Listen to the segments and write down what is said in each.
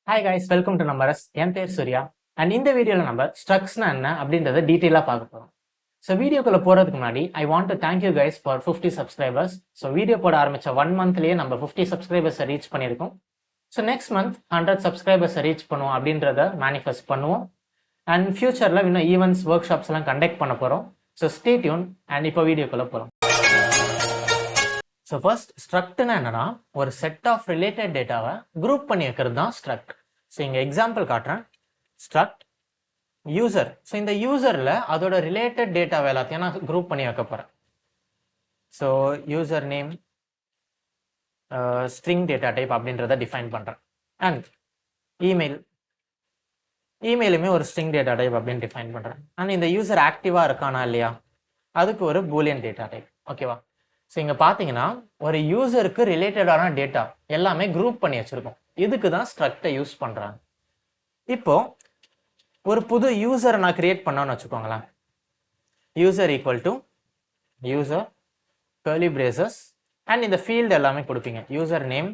Hi guys, welcome to numbers. என் பேர் Surya. And இந்த வீடியோவில் நம்ம ஸ்ட்ரக்ஸ்னா என்ன அப்படின்றத டீட்டெயிலாக பார்க்க போகிறோம். ஸோ வீடியோக்குள்ளே போகிறதுக்கு முன்னாடி I want to thank you guys for 50 subscribers. So video போட ஆரம்பித்த 1 மந்த்லேயே நம்ம 50 சப்ஸ்கிரைபர்ஸை ரீச் பண்ணியிருக்கோம். ஸோ நெக்ஸ்ட் மந்த் 100 சப்ஸ்கிரைபர்ஸை ரீச் பண்ணுவோம் அப்படின்றத மேனிஃபெஸ்ட் பண்ணுவோம். அண்ட் ஃபியூச்சரில் இன்னும் ஈவெண்ட்ஸ், ஒர்க் ஷாப்ஸ் எல்லாம் கண்டக்ட் பண்ண போகிறோம். So stay tune. அண்ட் இப்போ வீடியோக்குள்ளே போகிறோம். ஸோ ஃபர்ஸ்ட் ஸ்ட்ரக்ட்னா என்னன்னா, ஒரு செட் ஆஃப் ரிலேட்டட் டேட்டாவை குரூப் பண்ணி வைக்கிறது தான் ஸ்ட்ரக்ட். ஸோ இங்கே எக்ஸாம்பிள் காட்டுறேன். Struct user. ஸோ இந்த யூசரில் அதோட ரிலேட்டட் டேட்டாவை எல்லாத்தையும் நான் குரூப் பண்ணி வைக்க போகிறேன். So user name, string data type அப்படின்றத டிஃபைன் பண்ணுறேன். அண்ட் இமெயில், இமெயிலுமே ஒரு ஸ்ட்ரிங் டேட்டா டைப் அப்படின்னு டிஃபைன் பண்ணுறேன். அண்ட் இந்த யூசர் ஆக்டிவாக இருக்கானா இல்லையா, அதுக்கு ஒரு பூலியன் டேட்டா டைப். ஓகேவா? ஸோ இங்கே பார்த்தீங்கன்னா ஒரு யூசருக்கு ரிலேட்டடான டேட்டா எல்லாமே குரூப் பண்ணி வச்சுருக்கோம். இதுக்கு தான் ஸ்ட்ரக்டை யூஸ் பண்ணுறாங்க. இப்போ ஒரு புது யூசரை நான் கிரியேட் பண்ணோன்னு வச்சுக்கோங்களேன். User equal to user curly braces and இந்த ஃபீல்டு எல்லாமே கொடுப்பீங்க. யூசர் நேம்,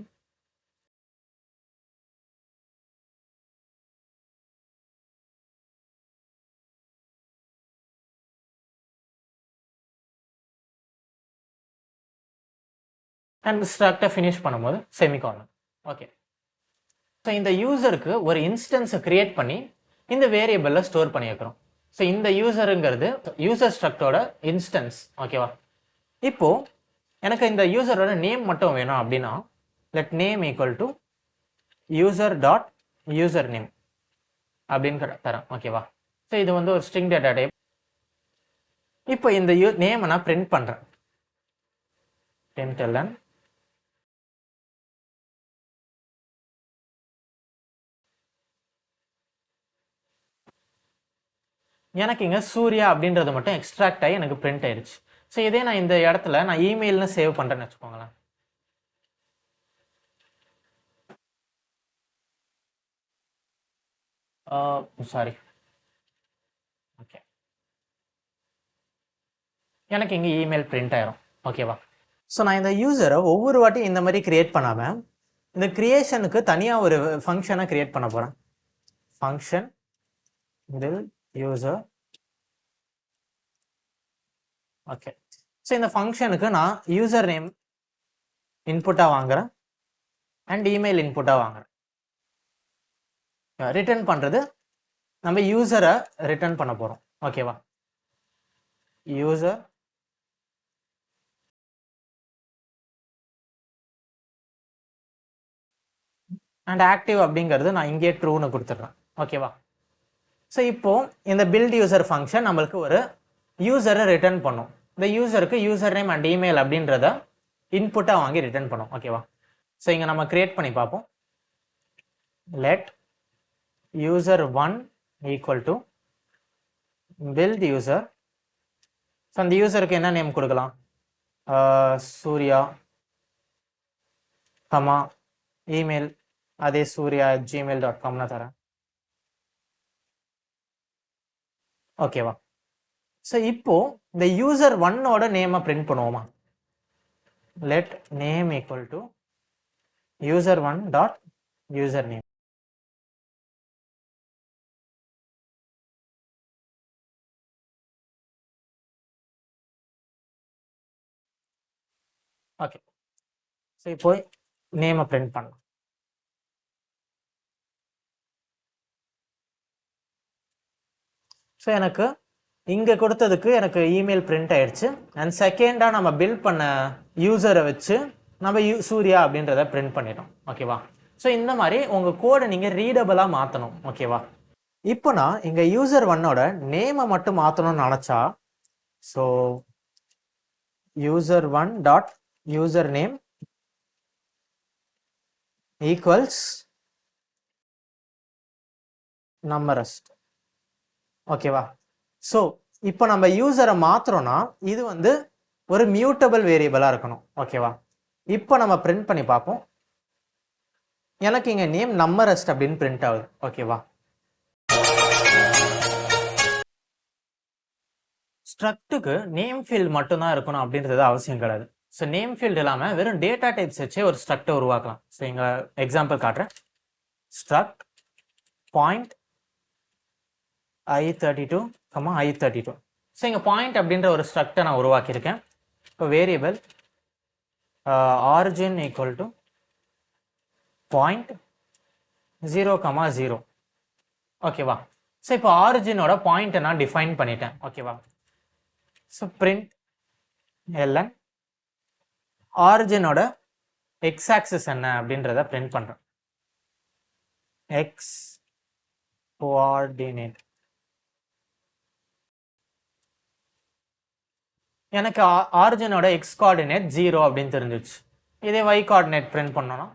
அண்ட் ஸ்ட்ரக்டை ஃபினிஷ் பண்ணும்போது செமிகாலன். ஓகே. ஸோ இந்த யூசருக்கு ஒரு இன்ஸ்டன்ஸை கிரியேட் பண்ணி இந்த வேரியபிளில் ஸ்டோர் பண்ணி வைக்கிறோம். ஸோ இந்த யூசருங்கிறது யூசர் ஸ்ட்ரக்டோட இன்ஸ்டன்ஸ். ஓகேவா? இப்போ எனக்கு இந்த யூசரோட நேம் மட்டும் வேணும் அப்படின்னா let name equal to user dot user name அப்படின்னு தரேன். ஓகேவா? ஸோ இது வந்து ஒரு ஸ்ட்ரிங் டேட்டா டைப். இப்போ இந்த நேமை நான் பிரிண்ட் பண்ணுறேன். println எனக்கு இங்கே சூர்யா அப்படின்றது மட்டும் எக்ஸ்ட்ராக்ட் ஆகி எனக்கு பிரிண்ட் ஆயிடுச்சு. ஸோ இதே நான் இந்த இடத்துல நான் இமெயில்னு சேவ் பண்ணுறேன்னு வச்சுக்கோங்களேன். சாரி, ஓகே, எனக்கு இங்கே இமெயில் பிரிண்ட் ஆயிரும். ஓகேவா? ஸோ நான் இந்த யூசரை ஒவ்வொரு வாட்டியும் இந்த மாதிரி கிரியேட் பண்ணாமல் இந்த கிரியேஷனுக்கு தனியாக ஒரு ஃபங்க்ஷனை கிரியேட் பண்ண போகிறேன். Function build user. Okay. So இந்த ஃபங்க்ஷனுக்கு நான் யூசர் நேம் இன்புட்டாக வாங்குறேன் அண்ட் இமெயில் இன்புட்டாக வாங்குறேன். ரிட்டர்ன் பண்ணுறது நம்ம யூசரை ரிட்டர்ன் பண்ண போகிறோம். ஓகேவா? யூசர் அண்ட் ஆக்டிவ் அப்படிங்கிறது நான் இங்கே ட்ரூன்னு கொடுத்துட்றேன். ஓகேவா? ஸோ இப்போ இந்த பில்ட் யூசர் ஃபங்க்ஷன் நம்மளுக்கு ஒரு யூசரை ரிட்டர்ன் பண்ணும். இந்த யூசருக்கு யூசர் நேம் அண்ட் இமெயில் அப்படின்றத இன்புட்டாக வாங்கி ரிட்டர்ன் பண்ணும். ஓகேவா? ஸோ இங்கே நம்ம கிரியேட் பண்ணி பார்ப்போம். Let user 1 equal to build user. So அந்த யூசருக்கு என்ன நேம் கொடுக்கலாம்? சூர்யா, கமா இமெயில் அதே surya@gmail.comனு தரேன். ஓகேவா? ஸோ இப்போ இந்த யூசர் 1ஓட நேமை பிரிண்ட் பண்ணுவோமா? Let name equal to user 1 dot user name. Okay. So இப்போ நேமை பிரிண்ட் பண்ணலாம். ஸோ எனக்கு இங்கே கொடுத்ததுக்கு எனக்கு இமெயில் பிரிண்ட் ஆயிடுச்சு. அண்ட் செகண்டாக நம்ம பில்ட் பண்ண யூசரை வச்சு நம்ம சூர்யா அப்படின்றத பிரிண்ட் பண்ணிட்டோம். ஓகேவா? ஸோ இந்த மாதிரி உங்கள் கோடை நீங்கள் ரீடபிளாக மாற்றணும். ஓகேவா? இப்போ நான் இங்கே யூசர் 1ஓட நேமை மட்டும் மாற்றணும்னு நினச்சா, so user 1 dot user name equals numRest. ஓகேவா? ஸோ இப்போ நம்ம யூசரை மாத்துறோம்னா இது வந்து ஒரு மியூட்டபிள் வேரியபிளாக இருக்கணும். ஓகேவா? இப்போ நம்ம பிரிண்ட் பண்ணி பார்ப்போம். எனக்கு இங்கே நேம் numRest அப்படின்னு பிரிண்ட் ஆகுது. ஓகேவா? ஸ்ட்ரக்டுக்கு நேம் ஃபீல்டு மட்டும்தான் இருக்கணும் அப்படின்றது அவசியம் கிடையாது. ஸோ நேம் ஃபீல்டு இல்லாமல் வெறும் டேட்டா டைப்ஸ் வச்சே ஒரு ஸ்ட்ரக்டை உருவாக்கலாம். ஸோ இங்கே எக்ஸாம்பிள் காட்டுறேன். struct point i32, i32. So இங்கே பாயிண்ட் அப்படின்ற ஒரு ஸ்ட்ரக்டை நான் உருவாக்கியிருக்கேன். இப்போ variable origin equal to point 0,0. ஓகேவா? ஸோ இப்போ ஆரிஜினோட பாயிண்ட்டை நான் டிஃபைன் பண்ணிட்டேன். ஓகேவா? ஸோ பிரிண்ட் எல்என் ஆரிஜினோட எக்ஸ் ஆக்சிஸ் என்ன அப்படின்றத பிரிண்ட் பண்ணுறேன். X coordinate. எனக்கு ஆரிஜினோட எக்ஸ் கோஆர்டினேட் 0 அப்படின்னு தெரிஞ்சிச்சு. இதே y கோஆர்டினேட் பிரிண்ட் பண்ணோன்னா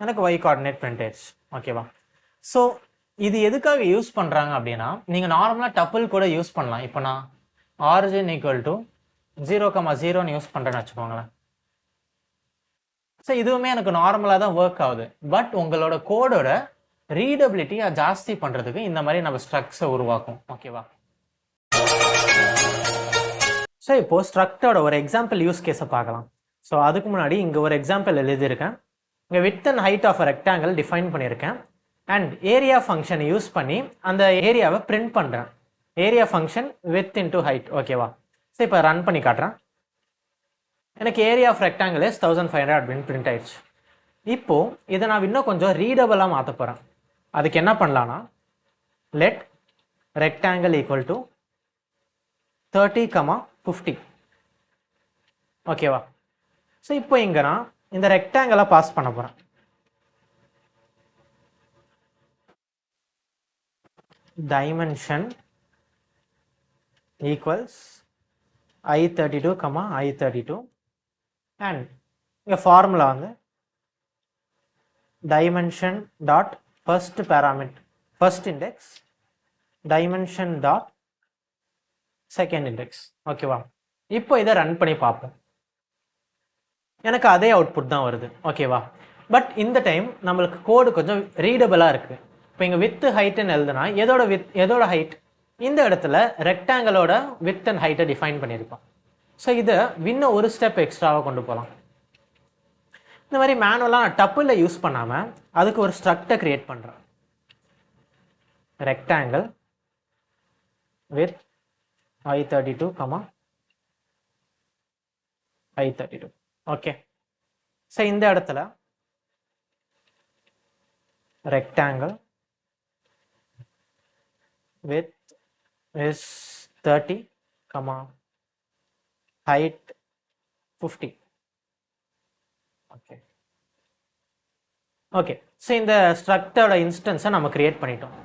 எனக்கு y கோஆர்டினேட் பிரிண்ட் ஆயிடுச்சு. ஓகேவா? ஸோ இது எதுக்காக யூஸ் பண்ணுறாங்க அப்படின்னா, நீங்கள் நார்மலாக டப்பிள் கூட யூஸ் பண்ணலாம். இப்போ நான் ஆரிஜின் ஈக்குவல் டு 0,0ன்னு யூஸ் பண்ணுறேன்னு வச்சுக்கோங்களேன். ஸோ இதுவுமே எனக்கு நார்மலாக தான் ஒர்க் ஆகுது. பட் உங்களோட கோடோட ரீடபிலிட்டியை ஜாஸ்தி பண்ணுறதுக்கு இந்த மாதிரி நம்ம ஸ்ட்ரக்ஸை உருவாக்கும். ஓகேவா? ஸோ இப்போது ஸ்ட்ரக்டோட ஒரு எக்ஸாம்பிள் யூஸ் கேஸை பார்க்கலாம். ஸோ அதுக்கு முன்னாடி இங்கே ஒரு எக்ஸாம்பிள் எழுதியிருக்கேன். இங்கே width and height of rectangle define பண்ணியிருக்கேன். அண்ட் ஏரியா ஃபங்க்ஷனை யூஸ் பண்ணி அந்த ஏரியாவை பிரிண்ட் பண்ணுறேன். Area function width into height. ஓகேவா? ஸோ இப்போ ரன் பண்ணி காட்டுறேன். எனக்கு ஏரியா ஆஃப் ரெக்டாங்கிள் இஸ் 1500 அப்படின்னு பிரிண்ட் ஆயிடுச்சு. இப்போது இதை நான் இன்னும் கொஞ்சம் ரீடபிளாக மாற்ற போகிறேன். அதுக்கு என்ன பண்ணலான்னா, லெட் ரெக்டாங்கிள் ஈக்குவல் டு 30,50. ஓகேவா? ஸோ இப்போ இங்கே நான் இந்த ரெக்டாங்கிளை பாஸ் பண்ண போகிறேன். Dimension equals i32, i32 and இங்கே ஃபார்முலா வந்து dimension dot first parameter first index dimension dot second index. ஓகேவா? இப்போ இதை ரன் பண்ணி பார்ப்போம். எனக்கு அதே அவுட்புட் தான் வருது. ஓகேவா? பட் இந்த டைம் நம்மளுக்கு கோடு கொஞ்சம் ரீடபிளாக இருக்குது. இப்போ இங்கே வித் ஹைட்டுன்னு எழுதுனா எதோட ஹைட்? இந்த இடத்துல ரெக்டாங்கிளோட வித் அண்ட் ஹைட்டை டிஃபைன் பண்ணியிருப்போம். ஸோ இதை இன்னும் ஒரு ஸ்டெப் எக்ஸ்ட்ராவாக கொண்டு போகலாம். இந்த மாதிரி மேனுவலாக நான் டப்பில் யூஸ் பண்ணாமல் அதுக்கு ஒரு ஸ்ட்ரக்டை கிரியேட் பண்ணுறேன். Rectangle with i32, i32. Okay. So இந்த இடத்துல rectangle with is 30, height 50. Okay. Okay. So இந்த ஸ்ட்ரக்டோட இன்ஸ்டன்ஸை நம்ம கிரியேட் பண்ணிட்டோம்.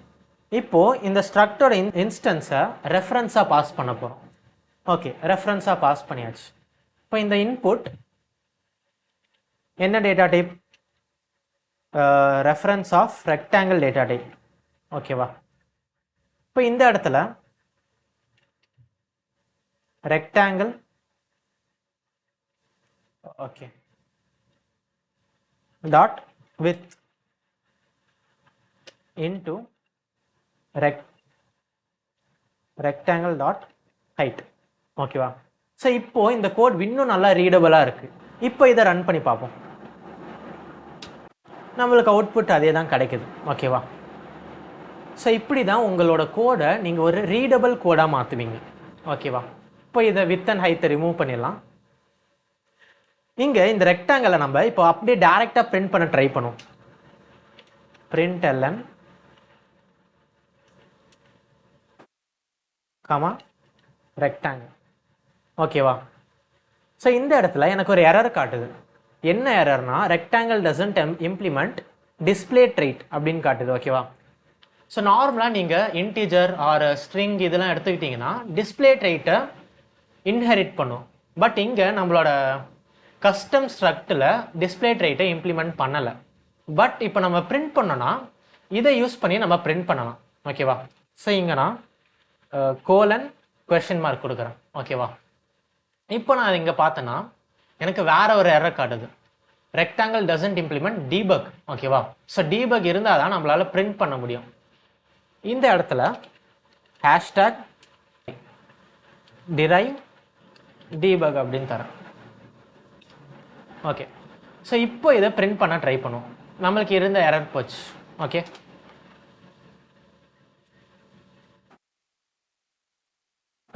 இப்போது இந்த ஸ்ட்ரக்டோட இன்ஸ்டன்ஸை ரெஃபரன்ஸாக பாஸ் பண்ண போகிறோம். ஓகே, ரெஃபரன்ஸாக பாஸ் பண்ணியாச்சு. இப்போ இந்த இன்புட் என்ன data type? Reference of rectangle data type. ஓகேவா? இப்போ இந்த இடத்துல rectangle okay dot width into rectangle dot height. ஓகேவா? ஸோ இப்போ இந்த கோட் இன்னும் நல்லா ரீடபிளாக இருக்குது. இப்போ இதை ரன் பண்ணி பார்ப்போம். நம்மளுக்கு அவுட்புட் அதே தான் கிடைக்குது. ஓகேவா? ஸோ இப்படி தான் உங்களோட கோடை நீங்கள் ஒரு ரீடபிள் கோடாக மாற்றுவீங்க. ஓகேவா? இப்போ இதை வித் அண்ட் ஹைட்டை ரிமூவ் பண்ணிடலாம். இங்கே இந்த ரெக்டாங்கிளை நம்ம இப்போ அப்படியே டேரெக்டாக பிரிண்ட் பண்ண ட்ரை பண்ணுவோம். Print ln rectangle. ஓகேவா? ஸோ இந்த இடத்துல எனக்கு ஒரு எரர் காட்டுது. என்ன எரர்னா, rectangle doesn't implement display trait அப்படின்னு காட்டுது. ஓகேவா? ஸோ நார்மலாக நீங்கள் இன்டீஜர் ஆர் ஸ்ட்ரிங் இதெல்லாம் எடுத்துக்கிட்டிங்கன்னா டிஸ்பிளே ட்ரைட்டை இன்ஹெரிட் பண்ணும். பட் இங்கே நம்மளோட கஸ்டம் ஸ்ட்ரக்டில் டிஸ்பிளே ட்ரைட்டை இம்ப்ளிமெண்ட் பண்ணலை. பட் இப்போ நம்ம பிரிண்ட் பண்ணோன்னா இதை யூஸ் பண்ணி நம்ம பிரிண்ட் பண்ணலாம். ஓகேவா? ஸோ இங்கே நான் கோலன் கொஸ்டின் மார்க் கொடுக்குறேன். ஓகேவா? இப்போ நான் இங்கே பார்த்தேன்னா எனக்கு வேற ஒரு எரர் காட்டுது. Rectangle doesn't implement debug. ஓகேவா? ஸோ டீபக் இருந்தால் தான் நம்மளால் பிரிண்ட் பண்ண முடியும். இந்த இடத்துல ஹேஷ்டாக் டிரைவ் டீபக் அப்படின்னு தரேன். ஓகே. ஸோ இப்போ இதை பிரிண்ட் பண்ண ட்ரை பண்ணுவோம். நம்மளுக்கு இருந்த எரர் போச்சு. ஓகே,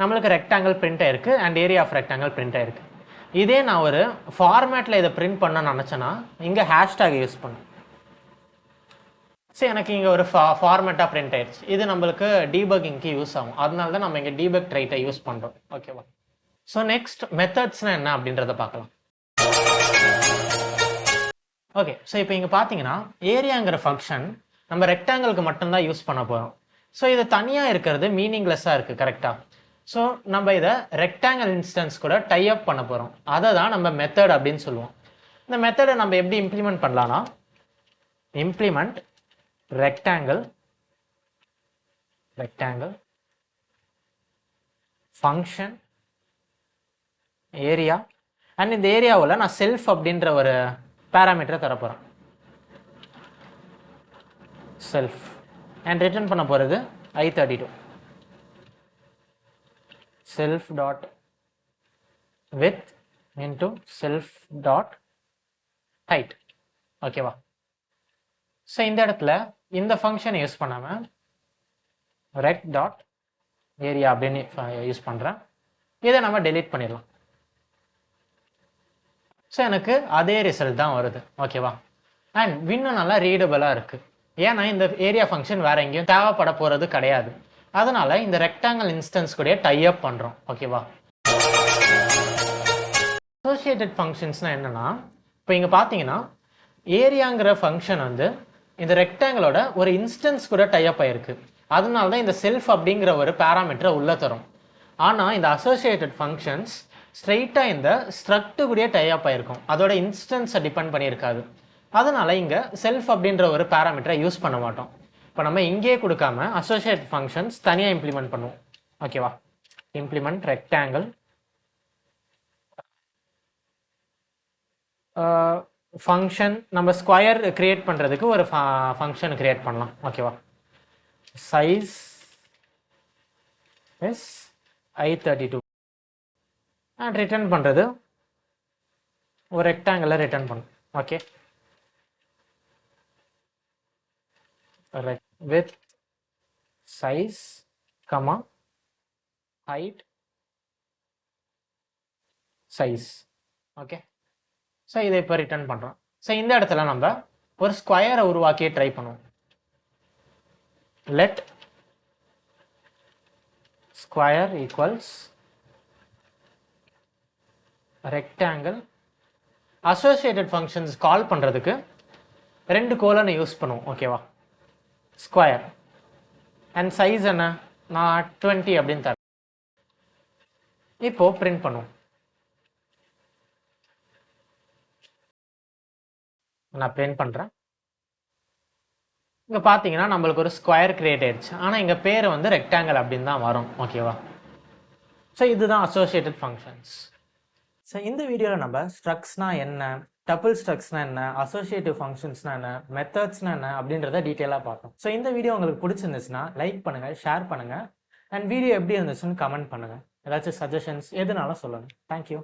நம்மளுக்கு ரெக்டாங்கிள் பிரிண்ட் ஆயிருக்கு and area of rectangle print ஆயிருக்கு. இதே நான் ஒரு ஃபார்மேட்டில் இதை பிரிண்ட் பண்ண நினச்சேன்னா இங்கே ஹேஷ்டேக் யூஸ் பண்ணும். ஸோ எனக்கு இங்கே ஒரு ஃபார்மேட்டாக பிரிண்ட் ஆயிடுச்சு. இது நம்மளுக்கு டீபக்கிங்க்கு யூஸ் ஆகும். அதனால தான் நம்ம இங்கே டீபக் ட்ரைட்டை யூஸ் பண்ணுறோம். ஓகேவா? ஸோ நெக்ஸ்ட் மெத்தட்ஸ்னால் என்ன அப்படின்றத பார்க்கலாம். ஓகே, ஸோ இப்போ இங்கே பார்த்தீங்கன்னா ஏரியாங்கிற ஃபங்க்ஷன் நம்ம ரெக்டாங்கிளுக்கு மட்டும்தான் யூஸ் பண்ண போகிறோம். ஸோ இது தனியாக இருக்கிறது மீனிங்லெஸ்ஸாக இருக்குது. கரெக்டாக? ஸோ நம்ம இதை ரெக்டாங்கிள் இன்ஸ்டன்ஸ் கூட டை அப் பண்ண போகிறோம். அதை தான் நம்ம மெத்தட் அப்படின்னு சொல்லுவோம். இந்த மெத்தடை நம்ம எப்படி இம்ப்ளிமெண்ட் பண்ணலான்னா, implement rectangle function area and இந்த ஏரியாவில் நான் செல்ஃப் அப்படின்ற ஒரு பேராமீட்டரை தரப்போகிறேன். செல்ஃப் அண்ட் ரிட்டர்ன் பண்ண போகிறது I32 self dot width into self dot height. ஓகேவா? ஸோ இந்த இடத்துல இந்த ஃபங்க்ஷனை யூஸ் பண்ணாமல் ரெக்ட் டாட் ஏரியா அப்படின்னு யூஸ் பண்ணுறேன். இதை நம்ம டெலீட் பண்ணிடலாம். ஸோ எனக்கு அதே ரிசல்ட் தான் வருது. ஓகேவா? அண்ட் இன்னும் நல்லா ரீடபிளாக இருக்குது. ஏன்னா இந்த ஏரியா ஃபங்க்ஷன் வேறு எங்கேயும் தேவைப்பட போகிறது கிடையாது. அதனால இந்த ரெக்டாங்கிள் இன்ஸ்டன்ஸ் கூட டை அப் பண்ணுறோம். ஓகேவா? அசோசியேட்டட் ஃபங்க்ஷன்ஸ்னால் என்னென்னா, இப்போ இங்கே பார்த்தீங்கன்னா ஏரியாங்கிற ஃபங்க்ஷன் வந்து இந்த ரெக்டாங்கிளோட ஒரு இன்ஸ்டன்ஸ் கூட டை அப் ஆயிருக்கு. அதனால தான் இந்த செல்ஃப் அப்படிங்கிற ஒரு பேராமீட்டரை உள்ளே தரும். ஆனால் இந்த அசோசியேட்டட் ஃபங்க்ஷன்ஸ் ஸ்ட்ரெயிட்டாக இந்த ஸ்ட்ரக்டு கூட டை அப் ஆயிருக்கும். அதோட இன்ஸ்டன்ஸை டிபெண்ட் பண்ணியிருக்காது. அதனால இங்கே செல்ஃப் அப்படின்ற ஒரு பேராமீட்டரை யூஸ் பண்ண மாட்டோம். இப்போ நம்ம இங்கே கொடுக்காம அசோசியேட் ஃபங்க்ஷன்ஸ் தனியாக இம்ப்ளிமெண்ட் பண்ணுவோம். ஓகேவா? Implement rectangle function. நம்ம ஸ்கொயர் கிரியேட் பண்ணுறதுக்கு ஒரு ஃபங்க்ஷன் கிரியேட் பண்ணலாம். ஓகேவா? Size is I32 and return பண்ணுறது ஒரு ரெக்டாங்கிளை ரிட்டர்ன் பண்ணும். Okay, with size, height, size. Okay, so இதை இப்போ ரிட்டர்ன் பண்ணுறோம். ஸோ இந்த இடத்துல நம்ம ஒரு ஸ்கொயரை உருவாக்கி ட்ரை பண்ணுவோம். let square equals rectangle. Associated functions call பண்ணுறதுக்கு 2 கோலனை யூஸ் பண்ணுவோம். ஓகேவா? ஸ்கொயர் அண்ட் சைஸ் என்ன, நான் 20 அப்படின்னு தரேன். இப்போ பிரிண்ட் பண்ணுவோம். நான் பிரிண்ட் பண்ணுறேன். இங்கே பார்த்தீங்கன்னா நம்மளுக்கு ஒரு ஸ்கொயர் கிரியேட் ஆயிடுச்சு. ஆனால் இங்கே பேர் வந்து ரெக்டாங்கிள் அப்படின்னு தான் வரும். ஓகேவா? ஸோ இதுதான் அசோசியேட்டட் ஃபங்க்ஷன்ஸ். ஸோ இந்த வீடியோவில் நம்ம ஸ்ட்ரக்ஸ்னா என்ன, டபுள் ஸ்ட்ரக்ஸ்னா என்ன, அசோசியேட்டிவ் ஃபங்க்ஷன்ஸ்னா என்ன, மெத்தட்ஸ்னா என்ன அப்படின்றத டீட்டெயிலாக பார்த்தோம். ஸோ இந்த வீடியோ உங்களுக்கு பிடிச்சிருந்துச்சுன்னா லைக் பண்ணுங்கள், ஷேர் பண்ணுங்கள் அண்ட் வீடியோ எப்படி இருந்துச்சுன்னு கமெண்ட் பண்ணுங்கள். ஏதாச்சும் சஜஷன்ஸ் எதுனாலும் சொல்லுங்கள். தேங்க்யூ.